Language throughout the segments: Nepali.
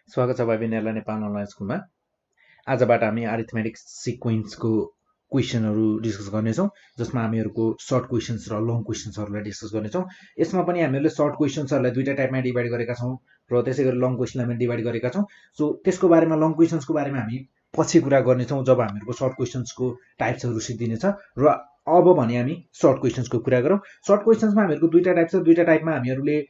स्वागत छ भाइ बहिनीहरुलाई नेपाल अनलाइन स्कुलमा। आजबाट हामी अरिथमेटिक सिक्वेन्सको क्वेशनहरु डिस्कस गर्नेछौं, जसमा हामीहरुको सर्ट क्वेशन्स र लङ क्वेशन्सहरुलाई डिस्कस गर्नेछौं। यसमा पनि हामीले सर्ट क्वेशन्सहरुलाई दुईटा टाइपमा डिभाइड गरेका छौं र त्यसैगरी लङ क्वेशनलाई पनि डिभाइड गरेका छौं। सो त्यसको बारेमा लङ क्वेशन्सको बारेमा हामी पछि कुरा गर्नेछौं जब हामीहरुको सर्ट क्वेशन्सको टाइप्सहरु सिद्धिनेछ र अब भने हामी सर्ट क्वेशन्सको कुरा गरौं। सर्ट क्वेशन्समा हामीहरुको दुईटा टाइप छ। दुईटा टाइपमा हामीहरुले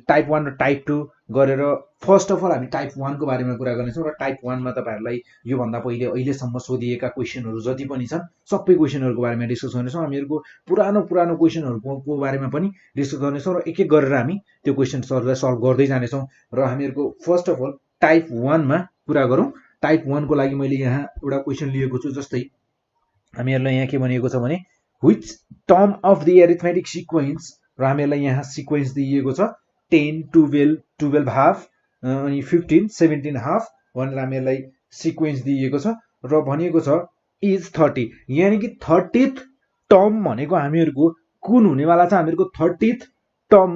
टाइप 1 र टाइप 2 गरेर फर्स्ट अफ अल हामी टाइप 1 को बारेमा कुरा गर्नेछौं र टाइप 1 मा तपाईहरुलाई यो भन्दा पहिले अहिलेसम्म सोधिएका क्वेशनहरु जति पनि छन् सबै क्वेशनहरुको बारेमा डिस्कस गर्नेछौं। हामीहरुको पुरानो क्वेशनहरुको बारेमा पनि डिस्कस गर्नेछौं र एक एक गरेर हामी त्यो क्वेशन्सहरुलाई सल्भ गर्दै जानेछौं र हामीहरुको फर्स्ट अफ अल टाइप 1 मा कुरा गरौं। टाइप 1 को लागि मैले यहाँ एउटा क्वेशन लिएको छु। जस्तै हामीहरुलाई यहाँ के भनिएको छ भने which term of the arithmetic sequence र हामीहरुलाई यहाँ सिक्वेन्स दिएको छ 10 12 हाफ अनि 15 17 हाफ भनेर हामीहरुलाई सिक्वेन्स दिएको छ र भनिएको छ इज 30, यानी कि 30th टर्म भनेको हामीहरुको कुन हुनेवाला छ। हामीहरुको 30th टर्म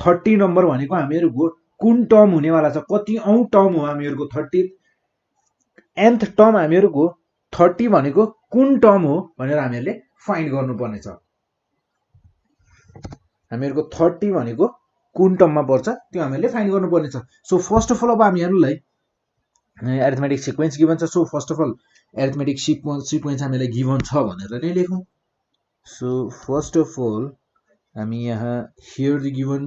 30 नम्बर भनेको हामीहरुको कुन टर्म हुनेवाला छ, कति औं टर्म हो हामीहरुको 30th nth टर्म हामीहरुको 30 भनेको कुन टर्म हो भनेर हामीहरुले फाइन्ड गर्नुपर्ने छ। हामीहरुको 30 भनेको कुन टर्ममा पर्छ त्यो हामीले फाइन्ड गर्नुपर्ने छ। सो फर्स्ट अफ अल अब हामीहरुलाई अरिथमेटिक सिक्वेन्स गिभन छ। So first of all arithmetic sequence हामीलाई गिभन छ भनेर नै लेखौं। सो फर्स्ट अफ अल हामी यहाँ here the given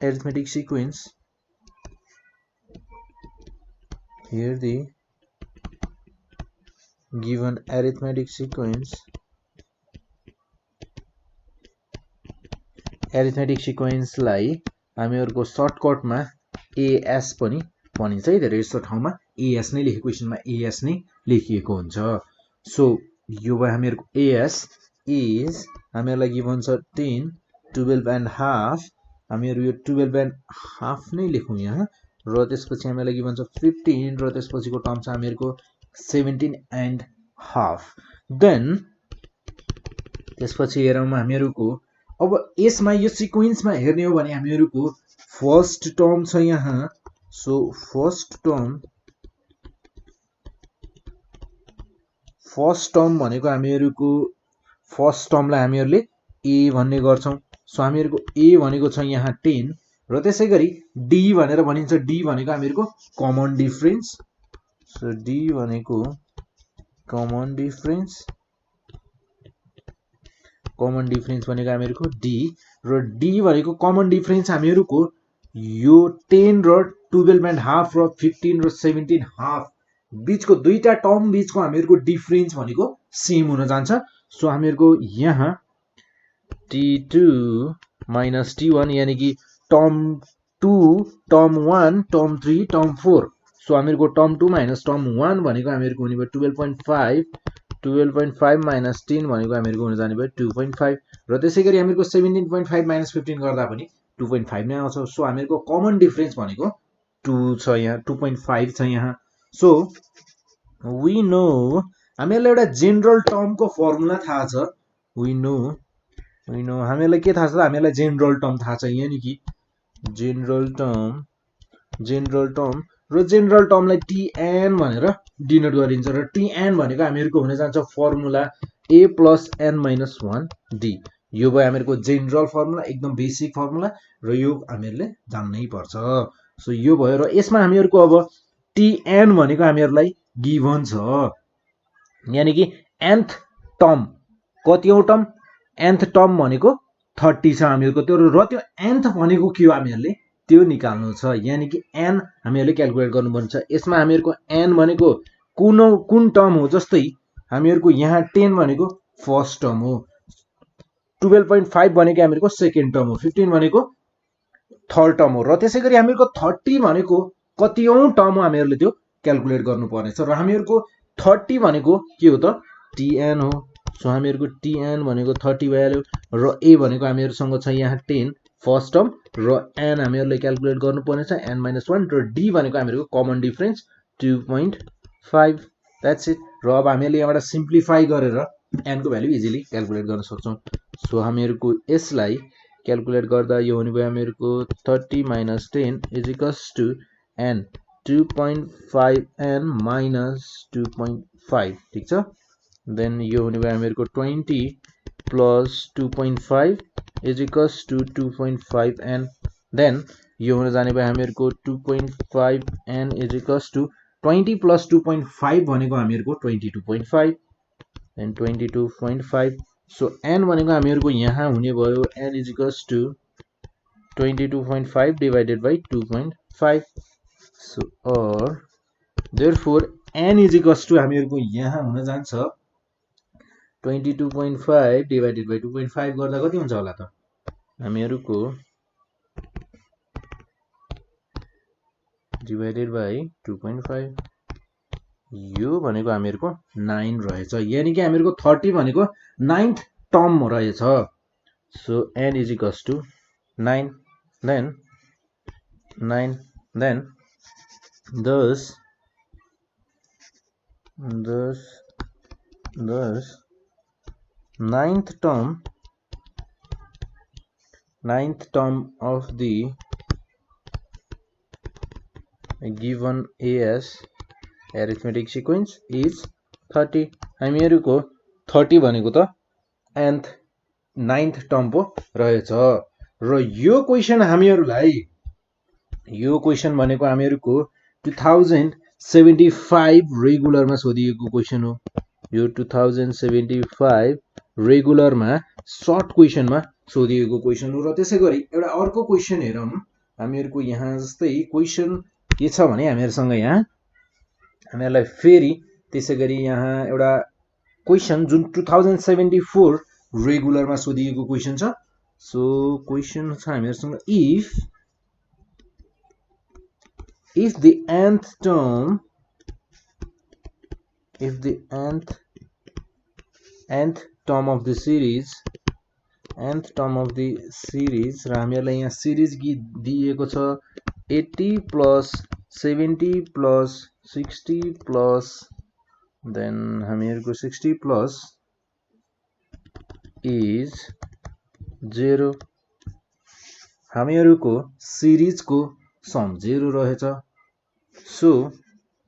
arithmetic sequence, here the given arithmetic sequence, arithmetic सिक्वेन्सलाई हामीहरुको सर्टकटमा एएस पनि भनिन्छ है। धेरै जस्तो ठाउँमा एएस नै लेखेको, क्वेशनमा एएस नै लेखिएको हुन्छ। सो यो भयो हामीहरुको एएस इज हामीहरुलाई गिभन छ 10 12 एन्ड हाफ। हामीहरु यो 12 एन्ड हाफ नै लेखौं यहाँ र त्यसपछि हामीलाई गिभन छ 15 र त्यसपछिको टर्म छ हामीहरुको 17 एन्ड हाफ। देन त्यसपछि हेरौं हामीहरुको अब यसमा यो सिक्वेन्समा हेर्ने हो भने हामीहरुको फर्स्ट टर्म छ यहाँ। सो फर्स्ट टर्म भनेको हामीहरुको फर्स्ट टर्मलाई हामीहरुले ए भन्ने गर्छौं। सो हामीहरुको ए भनेको छ यहाँ 10 र त्यसैगरी डी भनेर भनिन्छ। डी भनेको हामीहरुको कमन डिफरेन्स। सो डी भनेको कमन डिफरेन्स, कमन डिफरेन्स भनेको हामीहरुको डी र डी भनेको कमन डिफरेन्स हामीहरुको यो 10 र 12 एन्ड हाफ र 15 र 17 हाफ बीचको दुईटा टर्म बीचको हामीहरुको डिफरेन्स भनेको सेम हुन जान्छ। सो हामीहरुको यहाँ t2 माइनस t1 यानी कि term 2 term 1 term 3 term 4। So हामीहरुको टर्म 2 माइनस टर्म 1 भनेको हामीहरुको हुने भयो 12.5 माइनस 10 भनेको हामीहरुको हुन जाने भयो 2.5 र त्यसैगरी हामीहरुको 17.5 माइनस 15 गर्दा पनि 2.5 नै आउँछ। सो हामीहरुको कमन डिफरेन्स भनेको 2 छ यहाँ, 2.5 छ यहाँ। सो वी नो हामीहरुलाई एउटा जेनरल टर्मको फर्मुला थाहा छ। वी नो हामीहरुलाई के थाहा छ? हामीहरुलाई जेनरल टर्म थाहा छ, यानी कि जेनरल टर्म र जेनरल टर्मलाई tn भनेर डिनोट गरिन्छ र tn भनेको हामीहरुको हुन जान्छ formula a plus n minus 1 d। यो भयो हामीहरुको जेनरल फर्मुला, एकदम बेसिक फर्मुला र यो हामीहरुले जान्नै पर्छ। सो यो भयो र यसमा हामीहरुको अब tn भनेको हामीहरुलाई गिभन छ, यानी कि nth टर्म कतिऔं टर्म, nth टर्म भनेको 30 छ हामीहरुको त्यो र त्यो nth भनेको के हो हामीहरुले त्यो निकाल्नु छ, यानी कि n हामीहरुले क्याल्कुलेट गर्नुपर्छ। यसमा हामीहरुको n भनेको कुन टर्म हो। जस्तै हामीहरुको यहाँ 10 भनेको फर्स्ट टर्म हो, 12.5 भनेको हामीहरुको सेकेन्ड टर्म हो, 15 भनेको थर्ड टर्म हो र त्यसैगरी हामीहरुको 30 भनेको कतिऔं टर्म हो हामीहरुले त्यो क्याल्कुलेट गर्नुपर्ने छ र हामीहरुको 30 भनेको के हो त tn हो। सो हामीहरुको tn भनेको 30 भइहाल्यो र a भनेको हामीहरुसँग छ यहाँ 10 फर्स्ट टर्म र n हामीहरुले क्याल्कुलेट गर्नुपर्ने छ n माइनस 1 र d भनेको हामीहरुको कमन डिफरेन्स 2.5। That's it. र अब हामीहरुले यहाँबाट सिम्प्लिफाई गरेर n को भ्यालु इजिली क्याल्कुलेट गर्न सक्छौं। सो हामीहरुको यसलाई क्याल्कुलेट गर्दा यो हुने भयो हामीहरुको 30 minus 10 is equals to n 2.5n minus 2.5 ठीक छ देन यो हुने भयो हामीहरुको 20 plus 2.5 is equals to 2.5n then यो हुन जाने भयो हामीहरुको 2.5n is equals to 20 plus 2.5 भनेको हामीहरुको 22.5 and 22.5 so n भनेको हामीहरुको यहाँ हुने भयो n is equals to 22.5 divided by 2.5 so or therefore n is equals to हामीहरुको यहाँ हुन जान्छ 22.5 divided by 2.5 गर्दा कति हुन्छ होला त हामीहरुको divided by 2.5 यो भनेको हामीहरुको 9 रहेछ यानी कि हामीहरुको 30 भनेको 9th टर्म रहेछ so n is equals to 9 then thus 9th term of the given as arithmetic sequence is 30 हामीहरुको 30 भनेको त nth 9th टर्म पो रहेछ र यो क्वेशन हामीहरुलाई यो क्वेशन भनेको हामीहरुको 2075 रेगुलरमा सोधिएको क्वेशन हो यो 2075 रेगुलरमा सर्ट क्वेशनमा सोधिएको क्वेशन हो र त्यसैगरी एउटा अर्को क्वेशन हेरौं हामीहरुको यहाँ जस्तै क्वेशन के छ भने हामीहरुसँग यहाँ हामीहरुलाई फेरि त्यसैगरी यहाँ एउटा क्वेशन जुन 2074 रेगुलरमा सोधिएको क्वेशन छ सो क्वेशन छ हामीहरुसँग if the nth term of the series र हामीहरुलाई यहाँ सिरिज दिएको छ 80 plus 70 plus 60 plus then हामीहरुको 60 plus is 0 हामीहरुको सिरिजको सम 0 रहेछ so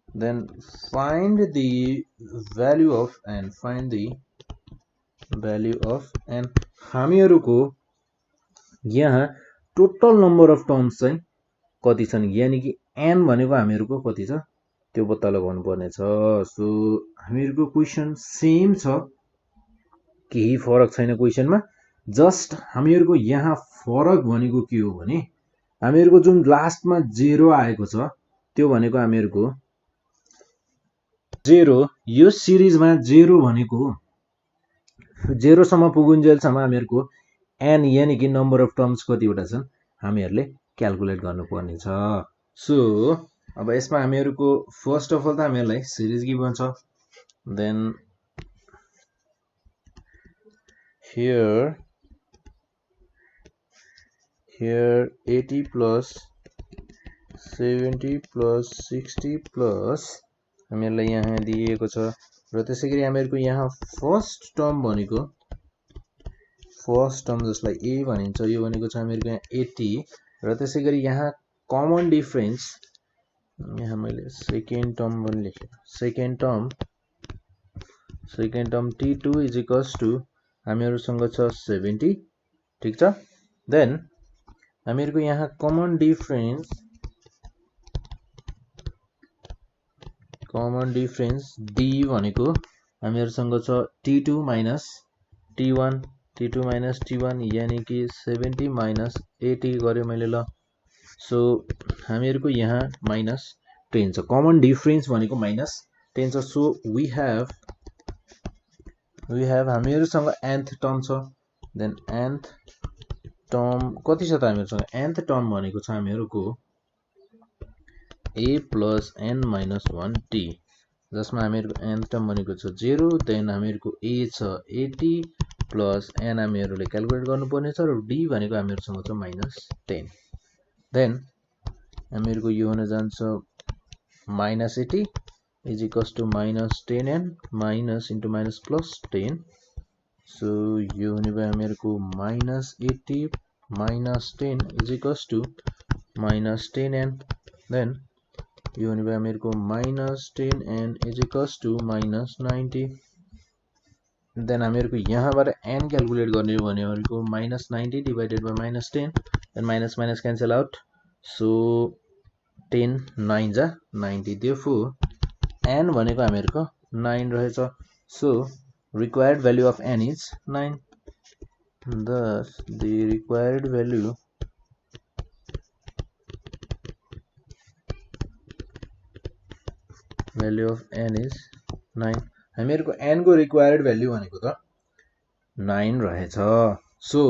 then find the value of n हामीहरुको यहाँ टोटल नम्बर अफ टर्म्स चाहिँ कति छन् यानी कि n भनेको हामीहरुको कति छ त्यो पत्ता लगाउनु पर्ने छ सो हामीहरुको क्वेशन सेम छ केही फरक छैन क्वेशनमा जस्ट हामीहरुको यहाँ फरक भनेको के हो भने हामीहरुको जुन लास्टमा 0 आएको छ त्यो भनेको हामीहरुको 0 यो सिरिजमा 0 भनेको 0 सम्म पुगुन्जेलसम्म हामीहरुको n यानी कि नम्बर अफ टर्म्स कतिवटा छन् हामीहरुले क्याल्कुलेट गर्नुपर्ने छ सो अब यसमा हामीहरुको फर्स्ट अफ अल त हामीहरुलाई सिरिज गिभन छ then here 80 plus 70 plus 60 plus हामीहरुलाई यहाँ दिएको छ र त्यसैगरी हामीहरुको यहाँ फर्स्ट टर्म भनेको फर्स्ट टर्म जसलाई a भनिन्छ यो भनेको छ हामीहरुको यहाँ 80 र त्यसैगरी यहाँ कमन डिफरेन्स यहाँ मैले सेकेन्ड टर्म पनि लेखे second term t2 is equals to हामीहरुसँग छ 70 ठीक छ देन हामीहरुको यहाँ कमन डिफरेन्स d भनेको हामीहरुसँग छ t2 minus t1 यानी कि 70 minus 80 गर्यो मैले ल सो हामीहरुको यहाँ minus 10 छ कमन डिफरेन्स भनेको minus 10 छ so we have हामीहरुसँग nth term छ देन nth टर्म कति छ त हामीहरुसँग nth टर्म भनेको छ हामीहरुको a plus n minus 1 t जसमा हामीहरुको nth टर्म भनेको छ 0 देन हामीहरुको a छ 80 plus n हामीहरुले क्याल्कुलेट गर्नुपर्ने छ र d भनेको हामीहरुसँग छ -10 देन हामीहरुको यो हुन जान्छ -80 is equals to -10n minus into minus plus 10 so यो हुने भयो हामीहरुको -80 minus 10 is equals to -10n then यो हुने भयो हामीहरुको -10n is equals to -90 then हामीहरुको यहाँबाट n क्याल्कुलेट गर्ने हो भने हामीहरुको -90 divided by -10 then minus minus cancel out so 10 9 जा 90 therefore n भनेको हामीहरुको 9 रहेछ so required value of n is 9 thus the required value of n is 9 हामीहरुको n को required value भनेको त 9 रहेछ सो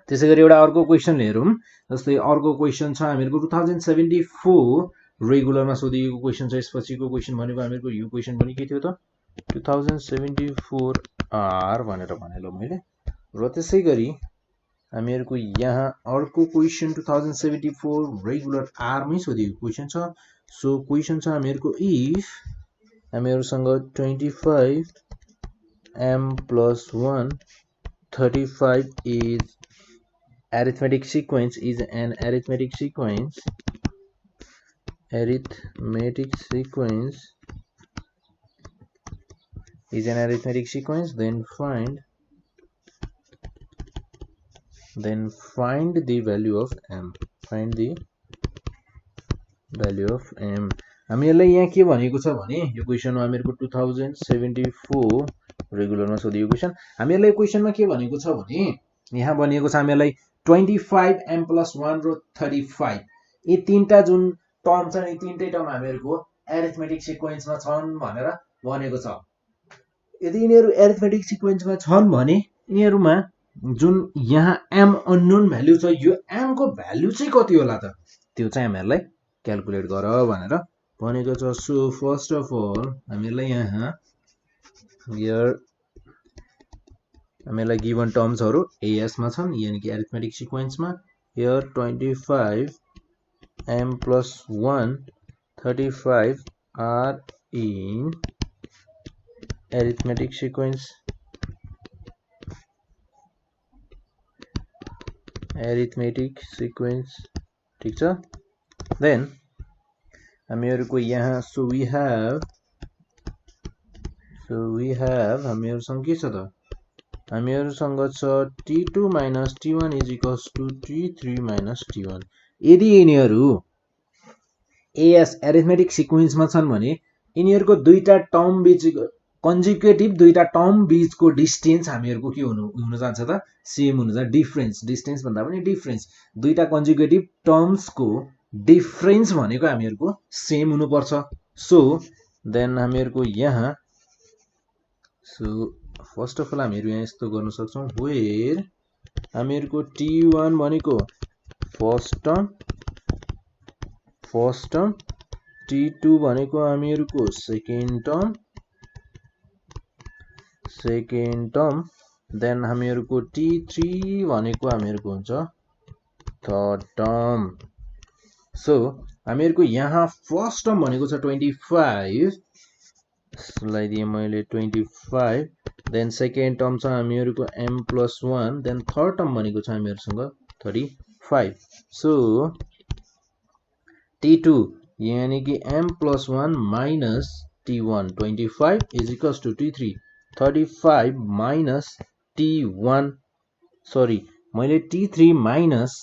त्यसैगरी एउटा अर्को क्वेशन हेरौं जस्तै अर्को क्वेशन छ हामीहरुको 2074 रेगुलरमा सोधिएको क्वेशन छ यसपछिको क्वेशन भनेको हामीहरुको यो क्वेशन पनि के थियो त 2074 r भनेर भनेलो मैले र त्यसैगरी हामीहरुको यहाँ अर्को क्वेशन 2074 रेगुलर r मै सोधिएको क्वेशन छ सो क्वेशन छ हामीहरुको if हामीहरुसँग 25 m plus 1 35 is arithmetic sequence is an arithmetic sequence then find the value of m हामीहरुलाई यहाँ के भनेको छ भने यो क्वेशनमा हामीहरुको 2074 रेगुलरमा सोधिएको क्वेशन हामीहरुलाई क्वेशनमा के भनेको छ भने यहाँ भनेको छ हामीहरुलाई 25 m plus 1 र 35 यी तीनटा जुन टर्म छ यी तीनटै टर्म हामीहरुको एरिथमेटिक सिक्वेन्समा छन् भनेर भनेको छ यदि यिनीहरु एरिथमेटिक सिक्वेन्समा छन् भने यिनीहरुमा जुन यहाँ m अननोन भ्यालु छ यो m को भ्यालु चाहिँ कति होला त त्यो चाहिँ हामीहरुलाई क्याल्कुलेट गर भनेर भनेको छ सो फर्स्ट अफ अल हामीहरुलाई यहाँ हामीहरुलाई गिवन टर्म्सहरु as मा छन् यानी कि arithmetic सिक्वेन्समा here 25 m plus 1 35 are in arithmetic sequence ठीक छ then हामीहरुको यहाँ so we have हामीहरुसँग के छ त हामीहरुसँग छ t2 minus t1 is equals to t3 minus t1 यदि यिनीहरु as arithmetic sequence मा छन् भने यिनीहरुको दुईटा टर्म बीच कन्जुगेटिभ दुईटा टर्म बीचको डिस्टेन्स हामीहरुको के हुन जान्छ त सेम हुन जान्छ डिस्टेन्स भन्दा पनि डिफरेन्स दुईटा कन्जुगेटिभ टर्म्सको डिफरेन्स भनेको हामीहरुको सेम हुनु पर्छ सो देन हामीहरुको यहाँ सो फर्स्ट अफ अल हामीहरु यहाँ यस्तो गर्न सक्छौं वेयर हामीहरुको t1 भनेको फर्स्ट टर्म t2 भनेको हामीहरुको सेकेन्ड टर्म देन हामीहरुको t3 भनेको हामीहरुको हुन्छ थर्ड टर्म सो हामीहरुको यहाँ फर्स्ट टर्म भनेको छ 25 लाई दिए मैले 25 देन सेकेन्ड टर्म छ हामीहरुको m plus 1 then third term भनेको छ हामीहरुसँग 35 सो t2 यानी कि m plus 1 minus t1 25 is equals to t3 35 minus t1 sorry मैले t3 minus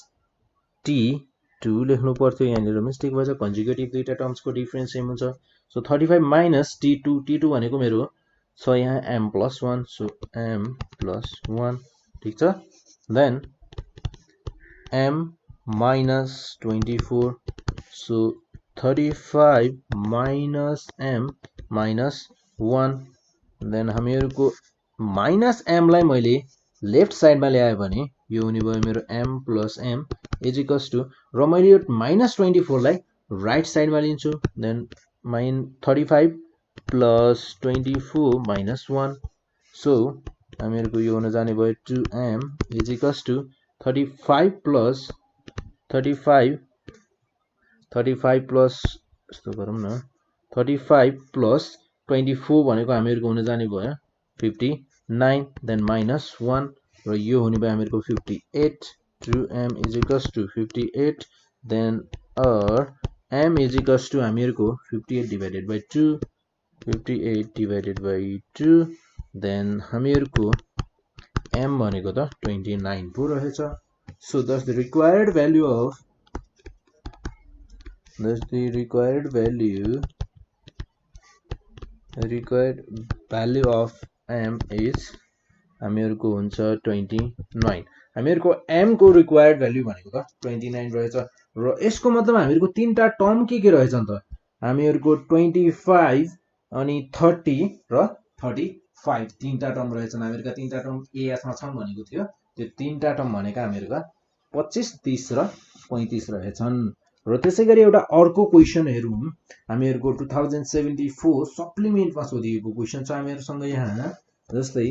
t2 लेख्नु पर्थ्यो यहाँनिर मिस्टेक भएछ कन्जुगेटिभ दुईटा टर्म्सको डिफरेन्स सेम हुन्छ सो 35 minus t2 भनेको मेरो छ यहाँ m plus 1 so m plus 1 ठीक छ then m minus 24 so 35 minus m minus 1 then हामीहरुको माइनस m लाई मैले लेफ्ट साइडमा ल्याए भने यो हुने भयो मेरो m plus m is equals to र मैले यो minus 24 लाई राइट साइडमा लिन्छु देन 35 plus 24 minus 1 सो हामीहरुको यो हुन जाने भयो 2m is equals to 35 plus 35 plus यस्तो गरौँ न 35 plus 24 भनेको हामीहरुको हुन जाने भयो 59 देन minus 1 र यो हुने भयो हामीहरुको 58 2m is equals to 58 then our m is equals to हामीहरुको 58 divided by 2 58 divided by 2 then हामीहरुको m भनेको त 29 पो रहेछ so thus the required value of m is हामीहरुको हुन्छ 29 हामीहरुको m को रिक्वायर्ड भ्यालु भनेको त 29 रहेछ र यसको मतलब हामीहरुको तीनटा टर्म के रहेछ नि त हामीहरुको 25 अनि 30 र 35 तीनटा टर्म रहेछन् हामीहरुका तीनटा टर्म एएस मा छन् भनेको थियो त्यो तीनटा टर्म भनेका हामीहरुका 25 30 र 35 रहेछन् र त्यसैगरी एउटा अर्को क्वेशन हेरौं हामीहरुको 2074 सप्लिमेन्टमा सोधिएको क्वेशन छ हामीहरुसँग यहाँ जस्तै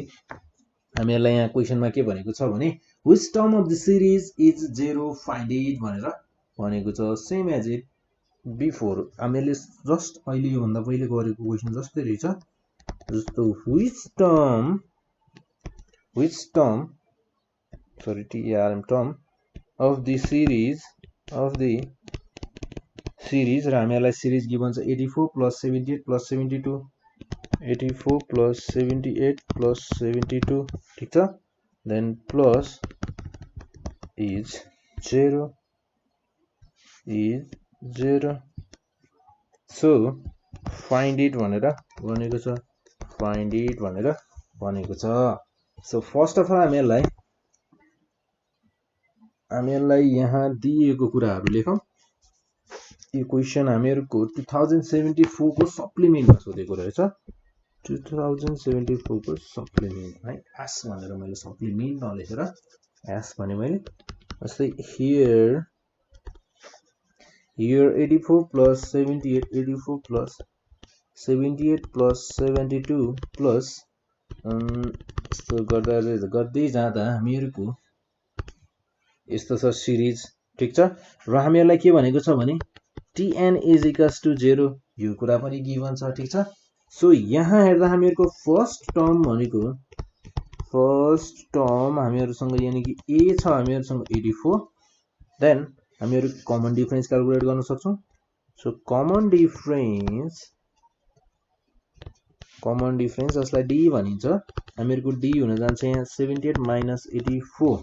हामीहरुलाई यहाँ क्वेशनमा के भनेको छ भने which term of the series is 0 find it भनेर भनेको छ सेम एज इट बिफोर हामीले जस्ट अहिले यो भन्दा पहिले गरेको क्वेशन जस्तै रहेछ जस्तो which term of the series र हामीहरुलाई सिरीज गिवन छ 84 plus 78 plus 72 84 plus 78 plus 72 ठीक छ then plus is 0 so find it भनेर भनेको छ so first of all हामीहरुलाई यहाँ दिएको कुराहरु लेखौं यो क्वेशन हामीहरुको 2074 को सप्लिमेन्टमा सोधेको रहेछ 2074 को सप्लिमेन्ट है एस भनेर मैले सप्लिमेन्ट नलेखेर एस भने मैले जस्तै here 84 plus 78 plus 72 plus so गर्दै जाँदा हामीहरुको यस्तो छ सिरीज ठीक छ र हामीहरुलाई के भनेको छ भने tn is equals to 0 यो कुरा पनि गिवन छ ठीक छ सो यहाँ हेर्दा हामीहरुको फर्स्ट टर्म हामीहरुसँग यानी कि a छ हामीहरुसँग 84 देन हामीहरु कमन डिफरेन्स क्याल्कुलेट गर्न सक्छौं सो कमन डिफरेन्स जसलाई d भनिन्छ हामीहरुको d हुन जान्छ यहाँ 78 minus 84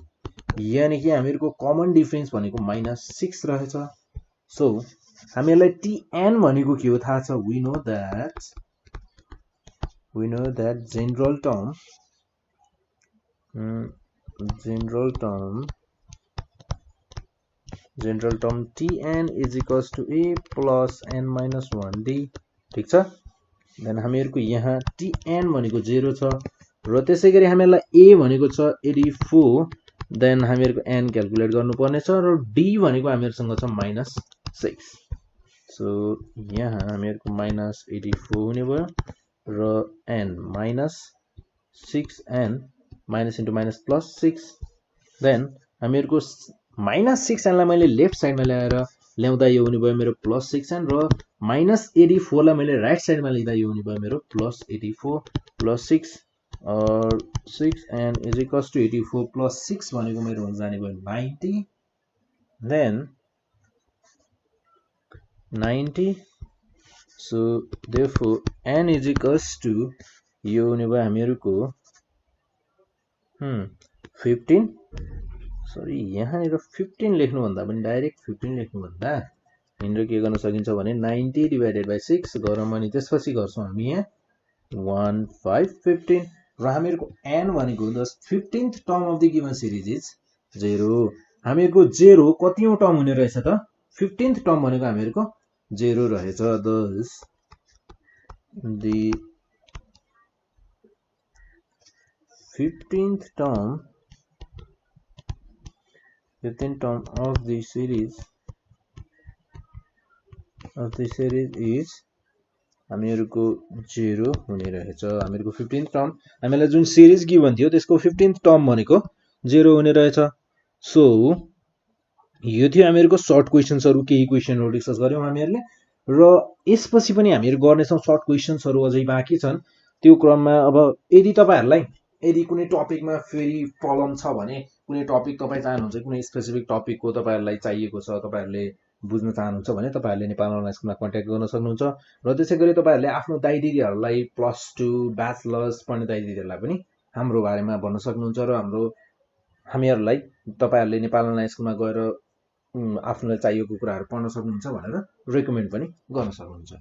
यानी कि हामीहरुको कमन डिफरेन्स भनेको -6 रहेछ सो हामीहरुलाई tn भनेको के हो थाहा छ we know that general term tn is equals to a plus n minus 1d ठीक छ देन हामीहरुको यहाँ tn भनेको 0 छ र त्यसैगरी हामीहरुलाई a भनेको छ 84 देन हामीहरुको n क्याल्कुलेट गर्नुपर्ने छ र d भनेको हामीहरुसँग छ -6 सो यहाँ हामीहरुको -84 हुने भयो र n -6n minus into minus plus 6 then हामीहरुको -6n लाई मैले लेफ्ट साइडमा ल्याउँदा यो हुने भयो मेरो +6n र -84 लाई मैले राइट साइडमा लेख्दा यो हुने भयो मेरो +84 + 6 or 6n is equals to 84 plus 6 भनेको मेरो हुन जाने भयो 90 then 90 so therefore n is equals to यो हुने भयो हामीहरुको 15 सरी यहाँ निर 15 लेख्नु भन्दा पनि डाइरेक्ट 15 लेख्नु भन्दा यिनीहरु के गर्न सकिन्छ भने 90 डिवाइडेड बाइ 6 गरौँ अनि त्यसपछि गर्छौं हामी यहाँ 1515 र हामीहरुको n भनेको the 15th term of the given series is 0 हामीहरुको 0 कतिऔं टर्म हुने रहेछ त 15th टर्म भनेको हामीहरुको 0 रहेछ thus the 15th term of the series is हामीहरुको 0 हुने रहेछ हामीहरुको 15th टर्म हामीलाई जुन सिरीज गिवन थियो त्यसको 15th टर्म भनेको 0 हुने रहेछ सो यो थियो हामीहरुको सर्ट क्वेशन्सहरु केही क्वेशनहरु डिस्कस गर्यौं हामीहरुले र यसपछि पनि हामीहरु गर्ने छौं सर्ट क्वेशन्सहरु अझै बाँकी छन् त्यो क्रममा अब यदि कुनै टपिकमा फेरि प्रब्लम छ भने कुनै टपिक तपाई चाहनुहुन्छ कुनै स्पेसिफिक टपिकको तपाईहरुलाई चाहिएको छ तपाईहरुले बुझ्न चाहनुहुन्छ भने तपाईँहरूले नेपाल अनलाइन स्कुलमा कन्ट्याक्ट गर्न सक्नुहुन्छ। र त्यसै गरी तपाईँहरूले आफ्नो दाइ दिदीहरूलाई +2 ब्याचलर्स पढ्ने दाइ दिदीहरूलाई पनि हाम्रो बारेमा भन्न सक्नुहुन्छ र हामीहरूलाई तपाईँहरूले नेपाल अनलाइन स्कुलमा गएर आफूलाई चाहिएको कुराहरू पढ्न सक्नुहुन्छ भनेर रेकमेन्ड पनि गर्न सक्नुहुन्छ।